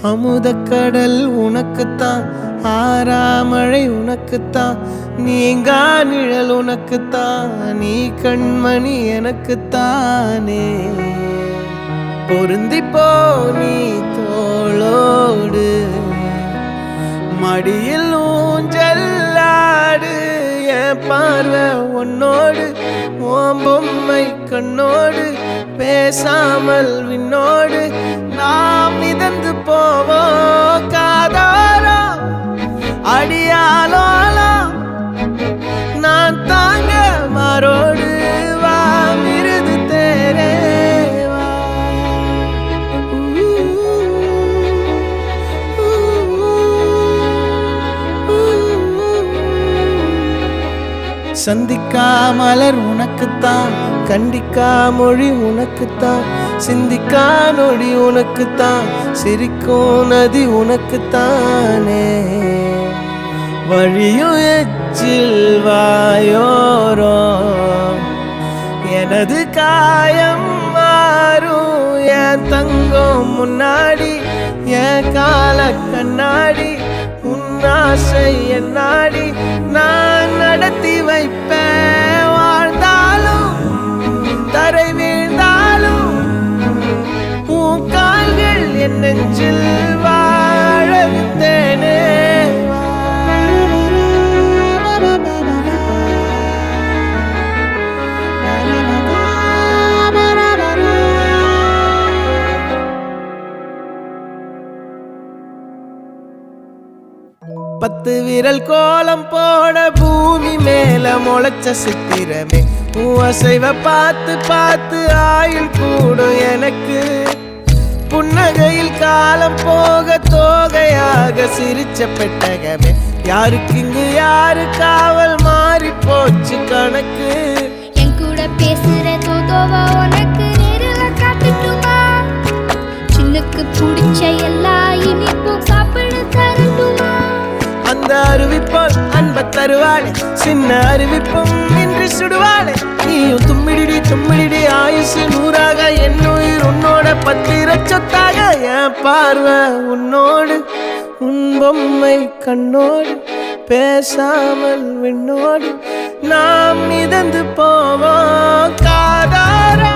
அமுதக்கடல் உனக்குத்தான், ஆறாமழை உனக்குத்தான், நீங்கா நிழல் உனக்குத்தான், நீ கண்மணி எனக்குத்தானே. பொருந்திப்போ நீ தோளோடு, மடியில் ஊஞ்சல்லாடு, என் பார்வை உன்னோடு, ஓம் பொம்மை கண்ணோடு, பேசாமல் விண்ணோடு நாம் மிதந்து போவோம் காதாரோ அடியாலோலோ, நான் தாங்க மாறோடு வா மிருது தேரே வா. சந்திக்கா மலர் உனக்குத்தான், கண்டிக்கா மொழி உனக்குத்தான், சிந்திக்கா நொடி உனக்குத்தான், சிரிக்கும் நதி உனக்குத்தானே. வழியும் எச்சில் வாயோரோ எனது காயம் மாறும், என் தங்கம் முன்னாடி என் கால கண்ணாடி, உன் ஆசை என்னாடி நான் நடத்தி வைப்பேன். வாழ்ந்தாலும் தரை வீழ்ந்தாலும் உன் கால்கள் என் நெஞ்சில் வாழ விட்டேனே. பத்து விரல் கோலம் போட பூமி மேல முளைச்ச சித்திரமே, அசைவ பார்த்து பார்த்து ஆயுள் கூடும் எனக்கு. புன்னகையில் காலம் போக தோகையாக சிரிச்ச பெட்டகமே, யாருக்கு இங்கு யாரு காவல் மாறி போச்சு கணக்கு. என் கூட பேசுற தோதோவா உனக்கு நேரில் காட்டுட்டுமா, சின்னுக்கு பிடிச்ச எல்லா இனிப்பும் சாப்பிட தரட்டுமா. அந்த அருவிப்போல் அன்ப தருவாளே, சின்ன அருவிப்பும் இன்றி சுடுவாளே. நீயும் தும்மிடி தும்மிடி ஆயுசு நூறாக, என் உயிர் உன்னோட பத்திர சொத்தாக. என் பார்வை உன்னோடு, உன் பொம்மை கண்ணோடு, பேசாமல் விண்ணோடு நாம் மிதந்து போவோம் காதாரா.